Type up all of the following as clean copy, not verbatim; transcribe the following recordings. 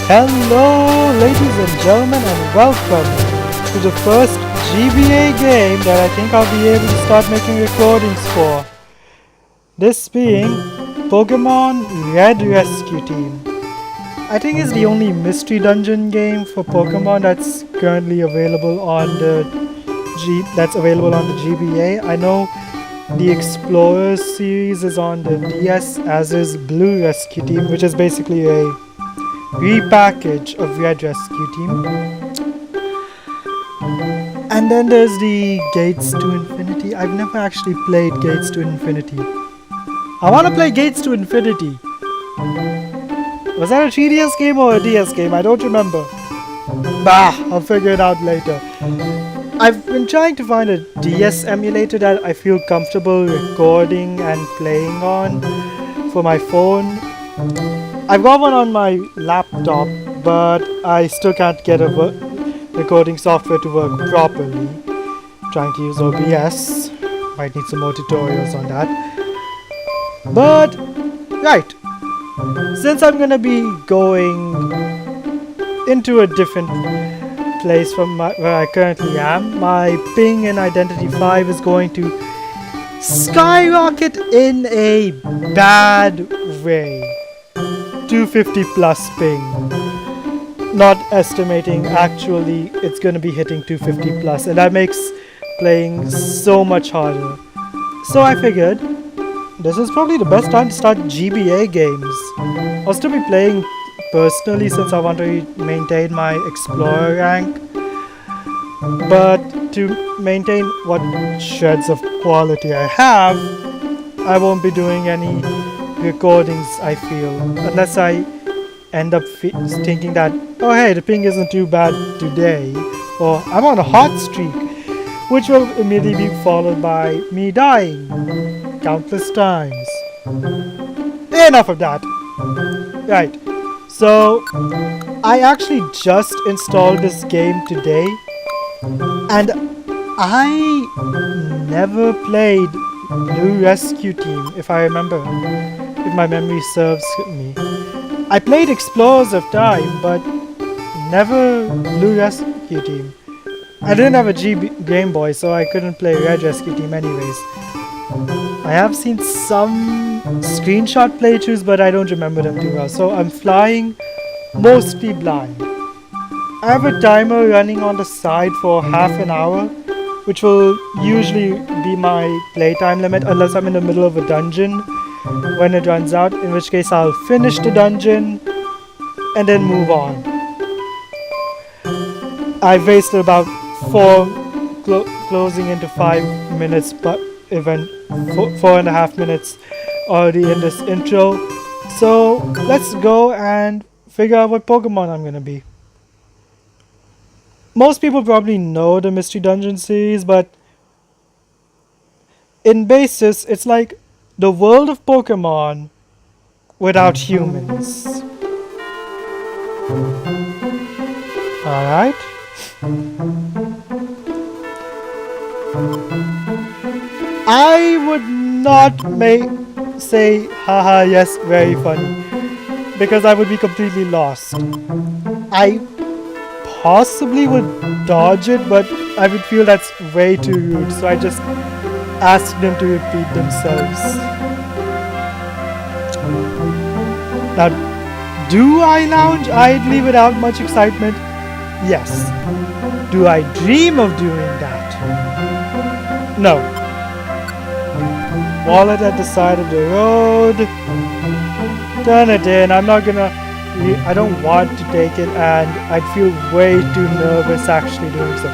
Hello, ladies and gentlemen, and welcome to the first GBA game that I think I'll be able to start making recordings for. This being Pokemon Red Rescue Team. I think it's the only mystery dungeon game for Pokemon that's currently available on the GBA. I know the Explorers series is on the DS, as is Blue Rescue Team, which is basically a repackage of Red Rescue Team. And then there's the Gates to Infinity. I've never actually played Gates to Infinity. I want to play Gates to Infinity. Was that a 3DS game or a DS game? I don't remember. Bah, I'll figure it out later. I've been trying to find a DS emulator that I feel comfortable recording and playing on for my phone. I've got one on my laptop, but I still can't get a recording software to work properly. Trying to use OBS. Might need some more tutorials on that. But, right. Since I'm gonna be going into a different place from where I currently am, my ping in Identity 5 is going to skyrocket in a bad way. 250 plus ping. Not estimating, actually it's gonna be hitting 250 plus, and that makes playing so much harder. So I figured this is probably the best time to start GBA games. I'll still be playing personally since I want to maintain my Explorer rank, but to maintain what shreds of quality I have, I won't be doing any recordings, I feel, unless I end up thinking that, oh hey, the ping isn't too bad today, or I'm on a hot streak, which will immediately be followed by me dying countless times. Enough of that. Right, so I actually just installed this game today, and I never played Blue Rescue Team, if I remember, if my memory serves me. I played Explorers of Time, but never Blue Rescue Team. I didn't have a Game Boy, so I couldn't play Red Rescue Team anyways. I have seen some screenshot playthroughs, but I don't remember them too well, so I'm flying mostly blind. I have a timer running on the side for half an hour, which will usually be my playtime limit unless I'm in the middle of a dungeon when it runs out, in which case I'll finish the dungeon and then move on. I've wasted about 4 closing into 5 minutes, but even 4.5 minutes already in this intro. So let's go and figure out what Pokemon I'm gonna be. Most people probably know the Mystery Dungeon series, but in basis, it's like the world of Pokemon without humans. Alright. I would not say, haha, yes, very funny, because I would be completely lost. I possibly would dodge it, but I would feel that's way too rude, so I just asked them to repeat themselves. Now, do I lounge idly without much excitement? Yes. Do I dream of doing that? No. Wallet at the side of the road. Turn it in. I don't want to take it, and I'd feel way too nervous actually doing so.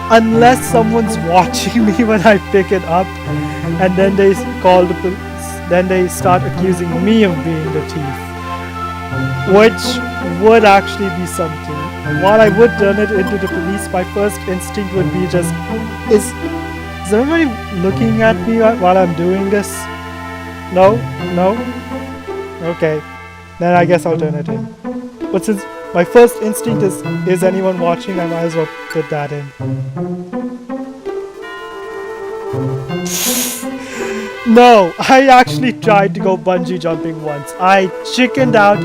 Unless someone's watching me when I pick it up, and then they call the police, then they start accusing me of being the thief, which would actually be something. While I would turn it into the police, my first instinct would be just, is everybody looking at me while I'm doing this? No? No? Okay. Then I guess I'll turn it in. But since my first instinct is anyone watching, I might as well put that in. No, I actually tried to go bungee jumping once. I chickened out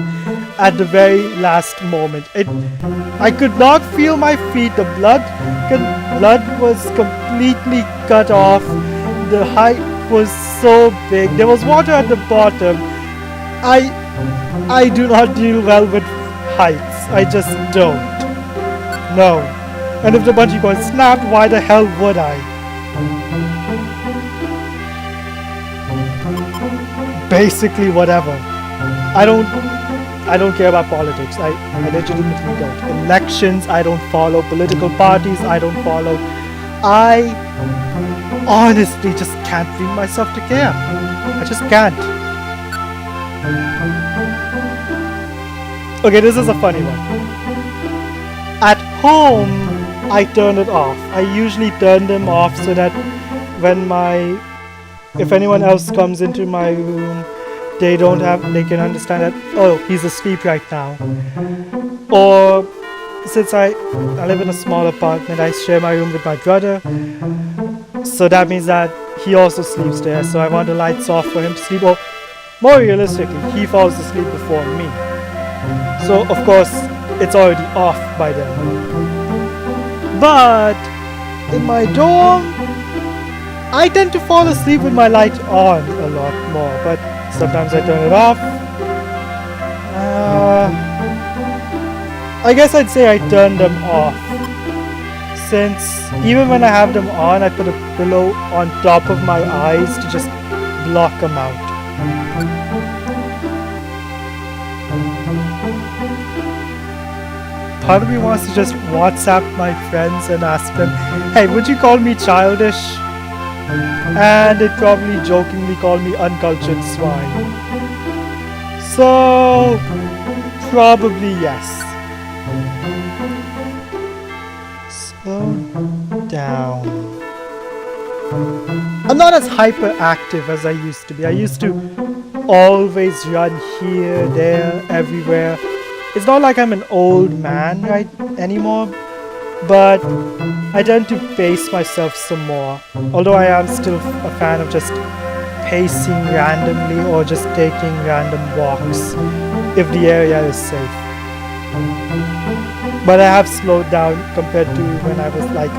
at the very last moment. I could not feel my feet. The blood was completely cut off. The height was so big. There was water at the bottom. I do not deal well with heights. I just don't. No. And if the bungee cord snapped, why the hell would I? Basically whatever. I don't care about politics. I legitimately don't. Elections, I don't follow. Political parties, I don't follow. I honestly just can't bring myself to care. I just can't. Okay, this is a funny one. At home, I turn it off. I usually turn them off so that if anyone else comes into my room, they can understand that, oh, he's asleep right now. Or since I live in a small apartment, I share my room with my brother. So that means that he also sleeps there. So I want the lights off for him to sleep. Or more realistically, he falls asleep before me. So of course, it's already off by then. But in my dorm, I tend to fall asleep with my light on a lot more, but sometimes I turn it off. I guess I'd say I turn them off, since even when I have them on, I put a pillow on top of my eyes to just block them out. Part of me wants to just WhatsApp my friends and ask them, hey, would you call me childish? And they'd probably jokingly call me uncultured swine. So, probably yes. Slow down. I'm not as hyperactive as I used to be. I used to always run here, there, everywhere. It's not like I'm an old man anymore, but I tend to pace myself some more. Although I am still a fan of just pacing randomly or just taking random walks if the area is safe. But I have slowed down compared to when I was like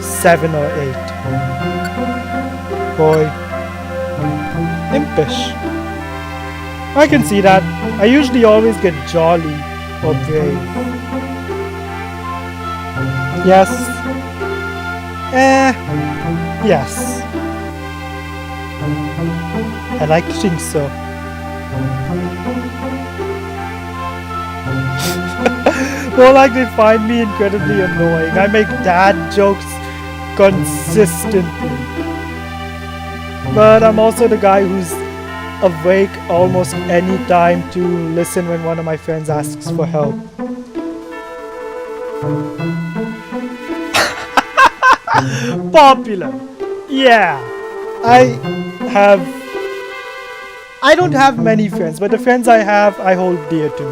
7 or 8. Boy, impish. I can see that. I usually always get jolly or brave. Yes. Yes. I like to think so. More like they find me incredibly annoying. I make dad jokes consistently. But I'm also the guy who's awake almost any time to listen when one of my friends asks for help. Popular. Yeah. I don't have many friends, but the friends I have, I hold dear to me.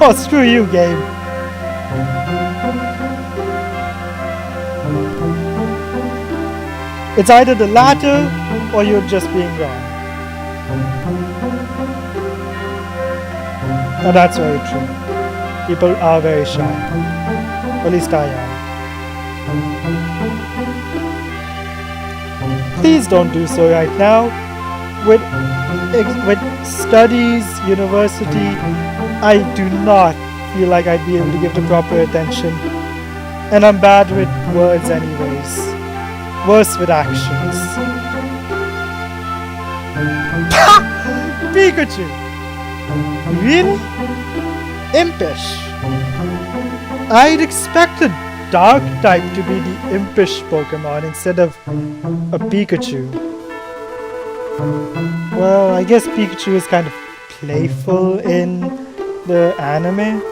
Oh, screw you, game. It's either the latter or you're just being wrong. And that's very true. People are very shy. At least I am. Please don't do so right now. With studies, university, I do not feel like I'd be able to give the proper attention. And I'm bad with words anyways. Worse with actions. Pikachu! Really? Impish. I'd expect a dark type to be the impish Pokemon instead of a Pikachu. Well, I guess Pikachu is kind of playful in the anime.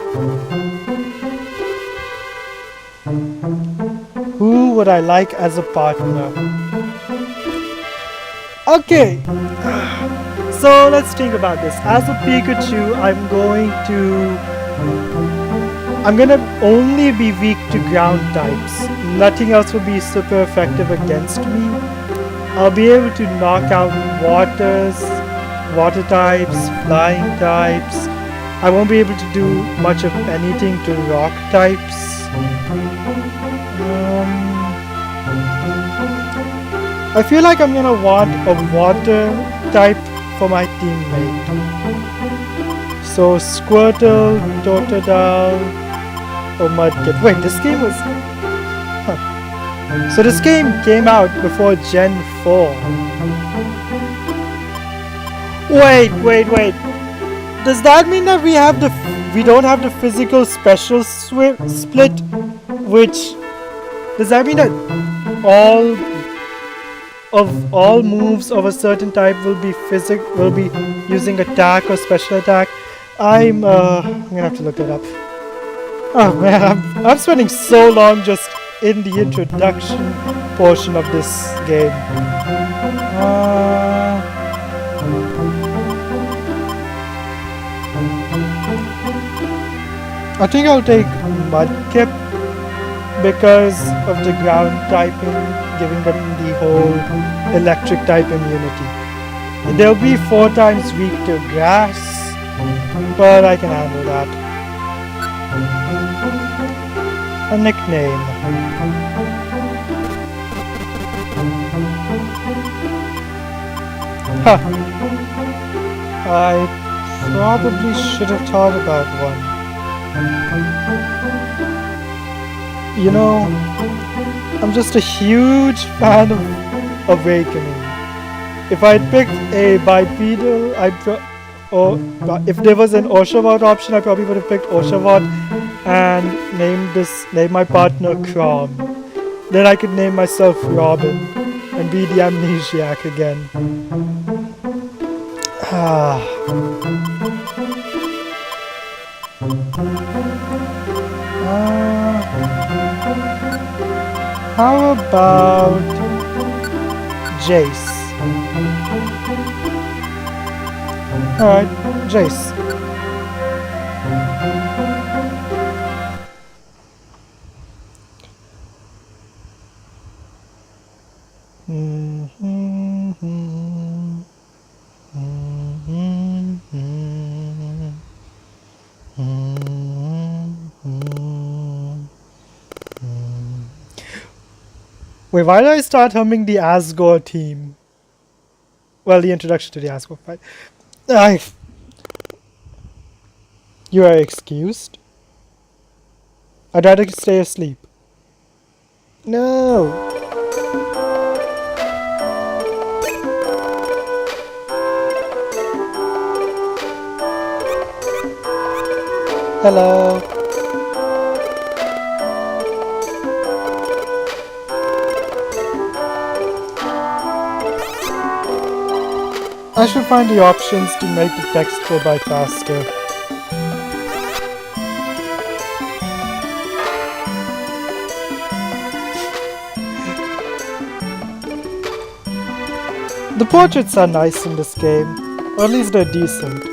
Who would I like as a partner? Okay, so let's think about this. As a Pikachu, I'm going to I'm gonna only be weak to ground types. Nothing else will be super effective against me. I'll be able to knock out water types, flying types. I won't be able to do much of anything to rock types. I feel like I'm gonna want a water type for my teammate. So Squirtle, Totodile, or Mudkip. Wait, this game was... So this game came out before Gen 4. Wait. Does that mean that we don't have the physical special split? Which... Does that mean that all moves of a certain type will be using attack or special attack? I'm gonna have to look that up. Oh man, I'm spending so long just in the introduction portion of this game. I think I'll take Mudkip because of the ground typing, giving them the whole electric type immunity. They'll be 4 times weak to grass, but I can handle that. A nickname. Huh. I probably should have thought about one. You know, I'm just a huge fan of Awakening. If I'd picked a bipedal, or if there was an Oshawott option, I probably would have picked Oshawott and name my partner Crom. Then I could name myself Robin and be the amnesiac again. How about Jace? Alright, Jace. Wait, why did I start humming the Asgore theme? Well, the introduction to the Asgore fight. You are excused. I'd rather stay asleep. No. Hello. I should find the options to make the text go by faster. The portraits are nice in this game, or at least they're decent.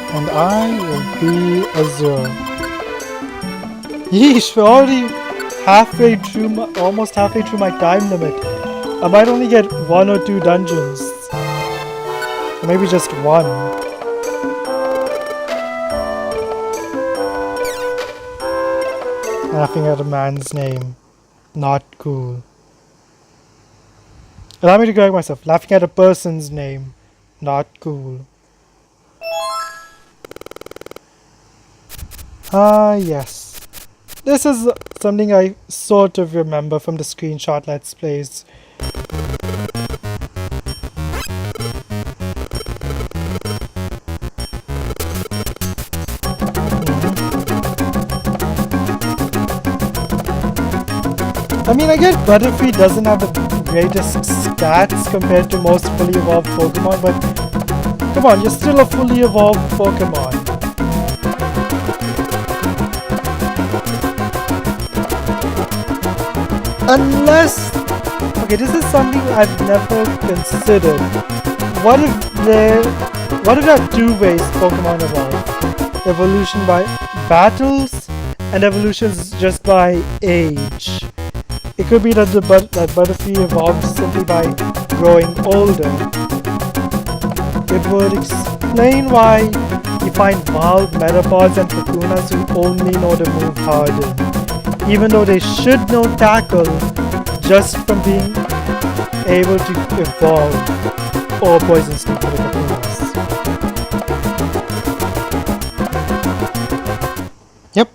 And I will be Azure. Yeesh, we're already almost halfway through my time limit. I might only get 1 or 2 dungeons. Or maybe just 1. Laughing at a man's name. Not cool. Allow me to correct myself. Laughing at a person's name. Not cool. Yes. This is something I sort of remember from the screenshot Let's Plays. I mean, I get Butterfree doesn't have the greatest stats compared to most fully evolved Pokemon, but come on, you're still a fully evolved Pokemon. Okay, this is something I've never considered. What if there are two ways Pokemon evolve? Evolution by battles and evolutions just by age. It could be that that Butterfree evolved simply by growing older. It would explain why you find wild Metapods and Kakunas who only know to move harder, even though they should know tackle just from being able to evolve or poison sneak for the Kakunas. Yep.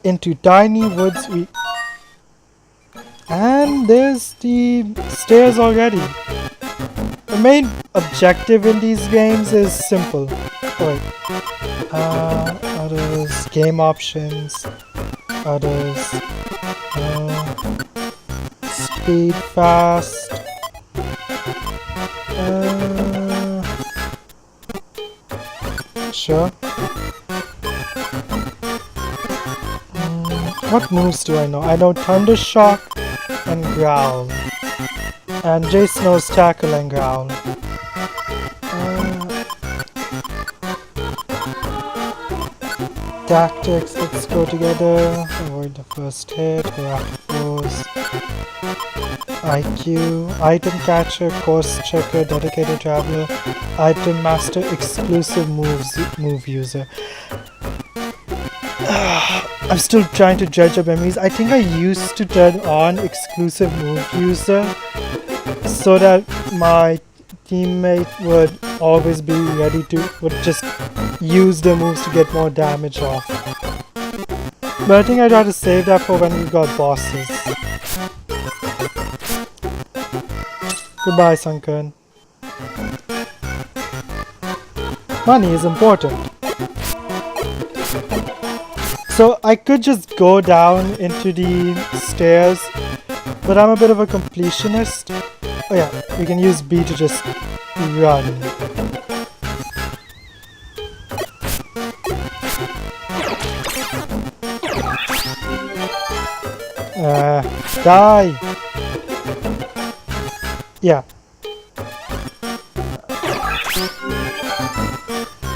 Into tiny woods we... And there's the stairs already. The main objective in these games is simple. Wait. Others, game options, others, speed fast, sure. What moves do I know? I know Thunder Shock and Growl. And Jace knows Tackle and Growl. Tactics, let's go together. Avoid the first hit, go after foes. IQ, Item Catcher, Course Checker, Dedicated Traveler, Item Master, Exclusive Move User. I'm still trying to judge up memories. I think I used to turn on Exclusive Move User so that my teammate would always be ready to just use the moves to get more damage off. But I think I tried to save that for when we got bosses. Goodbye, Sunken. Money is important. So I could just go down into the stairs, but I'm a bit of a completionist. Oh yeah, we can use B to just run. Die! Yeah.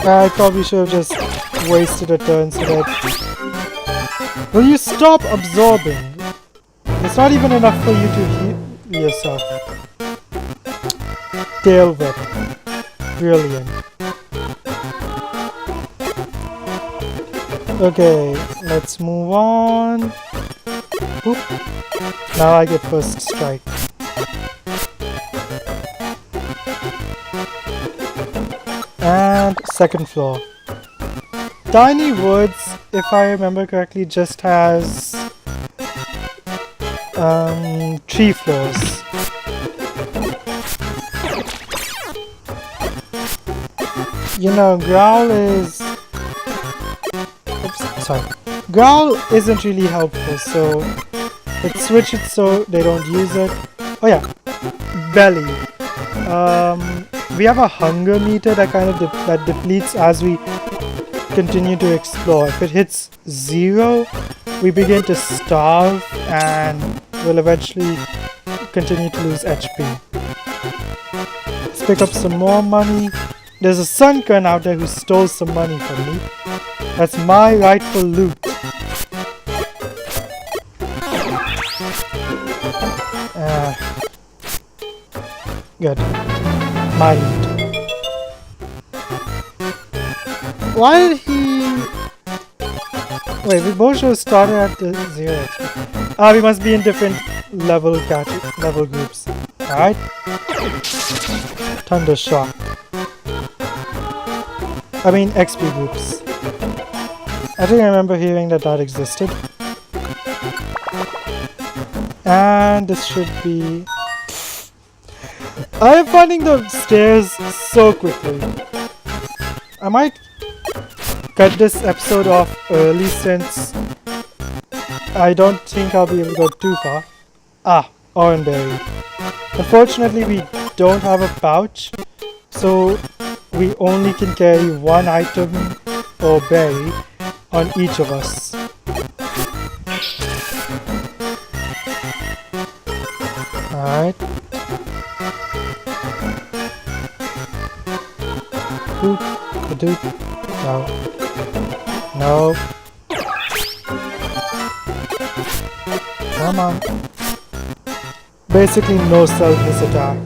I probably should have just wasted a turn so that... Will you stop absorbing? It's not even enough for you to heal yourself. Tail Whip. Brilliant. Okay, let's move on. Oop. Now I get first strike. And second floor. Tiny Woods, if I remember correctly, just has 3 floors. You know, Growl is... Oops, sorry. Growl isn't really helpful, so let's switch it so they don't use it. Oh yeah, Belly. We have a hunger meter that kind of that depletes as we continue to explore. If it hits 0, we begin to starve and will eventually continue to lose HP. Let's pick up some more money. There's a Sunkern out there who stole some money from me. That's my rightful loot. Good. My loot. Why did he... Wait, we both should have started at the 0 XP. Ah, we must be in different level groups. Alright? Thunder Shock. I mean XP groups. I think I remember hearing that existed. And this should be... I am finding the stairs so quickly. I might cut this episode off early since I don't think I'll be able to go too far. Ah, Oranberry. Unfortunately, we don't have a pouch, so we only can carry one item or berry on each of us. Boot. Badoot. No. No. Come on. Basically no selfless attack.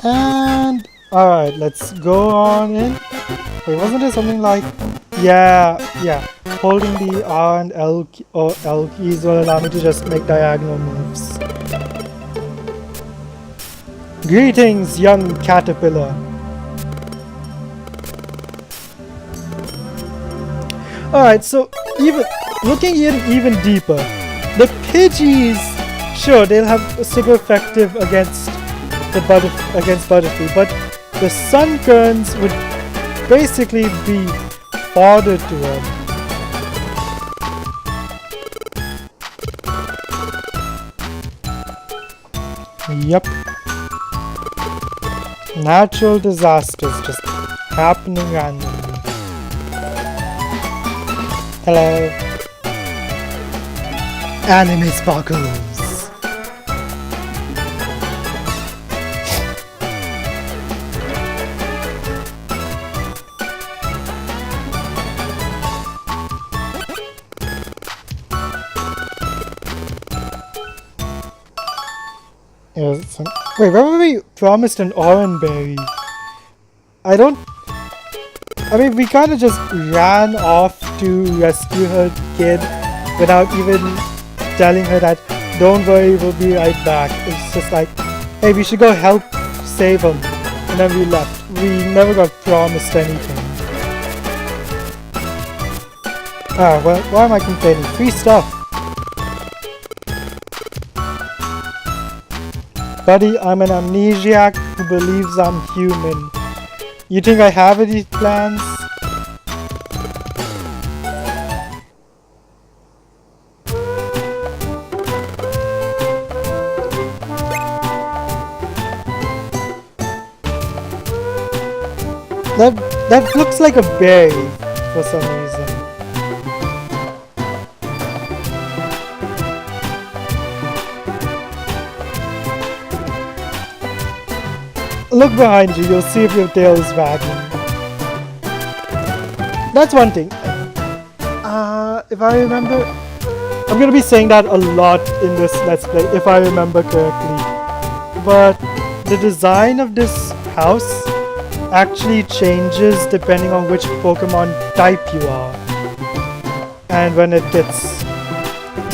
And alright, let's go on in. Wait, wasn't there something like... Yeah. Holding the R and L keys will allow me to just make diagonal moves. Greetings, young caterpillar. Alright, so looking even deeper, the Pidgeys, sure, they'll have a super effective against Butterfree, but the Sunkerns would basically be fodder to him. Yep. Natural disasters just happening randomly. Hello. Anime sparkles. Wait, remember we promised an Oranberry? I mean, we kind of just ran off to rescue her kid without even telling her that, don't worry, we'll be right back. It's just like, hey, we should go help save him. And then we left. We never got promised anything. Well, why am I complaining? Free stuff. Buddy, I'm an amnesiac who believes I'm human. You think I have any plans? That looks like a berry for some reason. Look behind you, you'll see if your tail is wagging. That's one thing. If I remember... I'm gonna be saying that a lot in this Let's Play, if I remember correctly. But the design of this house actually changes depending on which Pokemon type you are. And when it gets...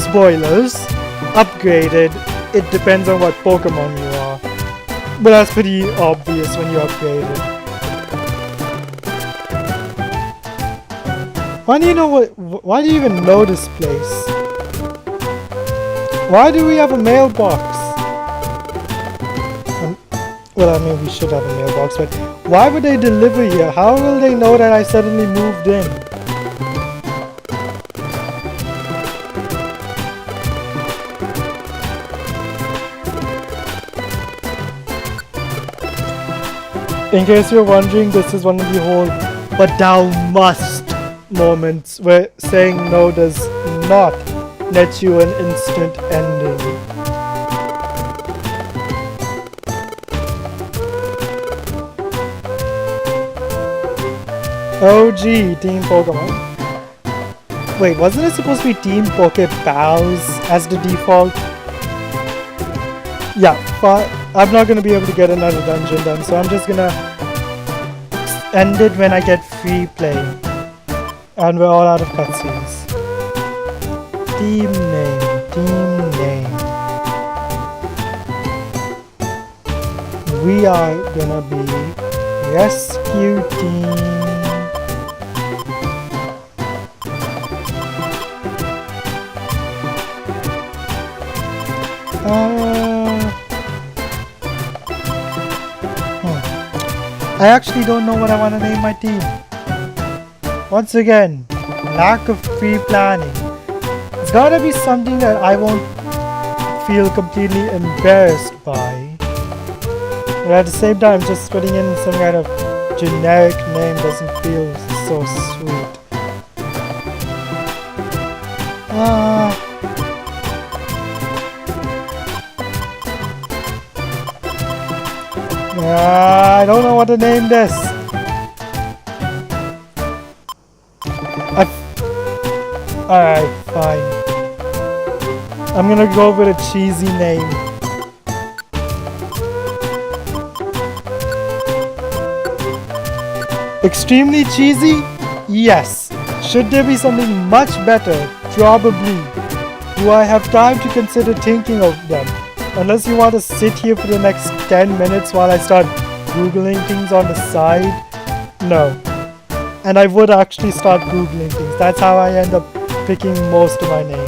spoilers, upgraded, it depends on what Pokemon you are. But that's pretty obvious when you upgrade it. Why do you even know this place? Why do we have a mailbox? Well, I mean, we should have a mailbox, but why would they deliver here? How will they know that I suddenly moved in? In case you're wondering, this is one of the whole "but thou must" moments where saying no does not net you an instant ending. OG Team Pokemon. Wait, wasn't it supposed to be Team Pokeballs as the default? Yeah, but I'm not going to be able to get another dungeon done, so I'm just going to end it when I get free play. And we're all out of cutscenes. Team name. We are going to be Rescue Team. I actually don't know what I want to name my team. Once again, lack of pre-planning. It's gotta be something that I won't feel completely embarrassed by. But at the same time, just putting in some kind of generic name doesn't feel so sweet. I don't know what to name this. Alright, fine. I'm gonna go with a cheesy name. Extremely cheesy? Yes. Should there be something much better? Probably. Do I have time to consider thinking of them? Unless you want to sit here for the next 10 minutes while I start Googling things on the side? No. And I would actually start Googling things. That's how I end up picking most of my names.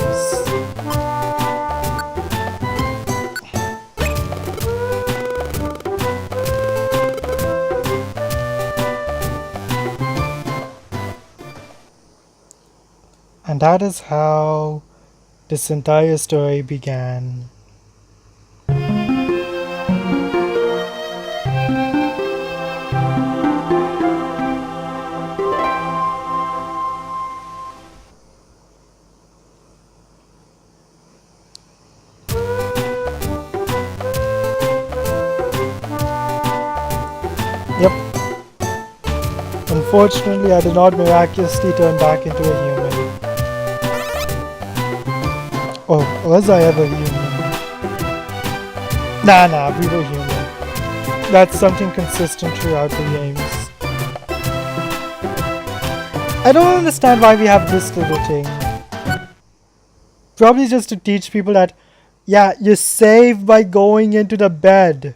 And that is how this entire story began. Yep. Unfortunately, I did not miraculously turn back into a human. Oh, was I ever human? Nah, we were human. That's something consistent throughout the games. I don't understand why we have this little thing. Probably just to teach people that, yeah, you save by going into the bed.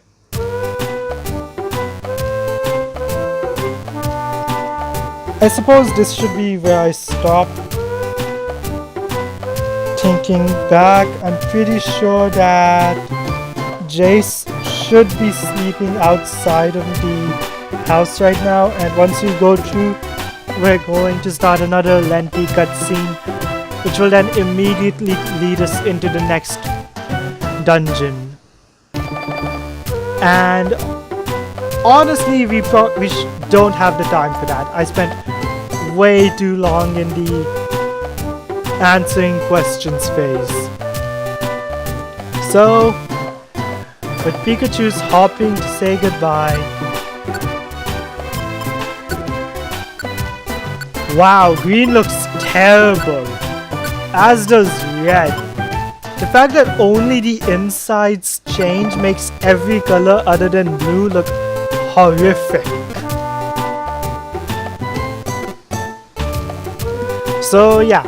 I suppose this should be where I stop. Thinking back, I'm pretty sure that Jace should be sleeping outside of the house right now, and once we go through, we're going to start another lengthy cutscene, which will then immediately lead us into the next dungeon. And honestly, we don't have the time for that. I spent way too long in the answering questions phase. So, with Pikachu's hopping to say goodbye. Wow, green looks terrible, as does red. The fact that only the insides change makes every color other than blue look horrific. So yeah.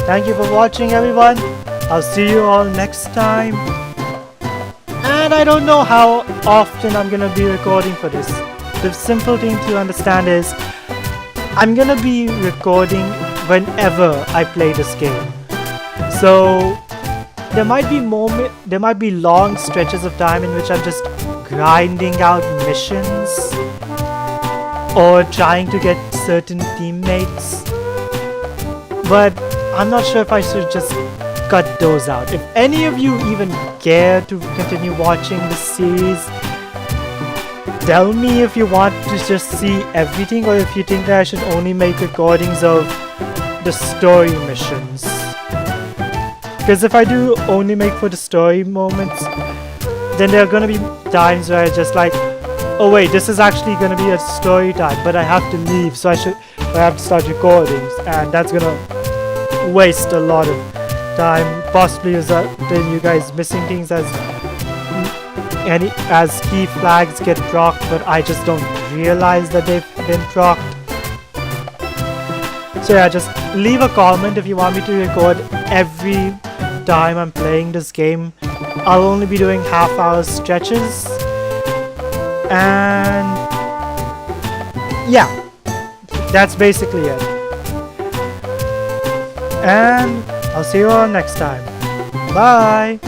Thank you for watching, everyone. I'll see you all next time. And I don't know how often I'm gonna be recording for this. The simple thing to understand is I'm gonna be recording whenever I play this game. So there might be long stretches of time in which I'm just grinding out missions or trying to get certain teammates. But I'm not sure if I should just cut those out. If any of you even care to continue watching this series, tell me if you want to just see everything or if you think that I should only make recordings of the story missions. Because if I do only make for the story moments, then there are gonna be times where I just like, oh wait, this is actually gonna be a story time, but I have to leave, so I have to start recording, and that's gonna waste a lot of time, possibly then you guys missing things as key flags get procced, but I just don't realize that they've been procced. So yeah, just leave a comment if you want me to record every time I'm playing this game. I'll only be doing half-hour stretches, and yeah, that's basically it. And I'll see you all next time. Bye!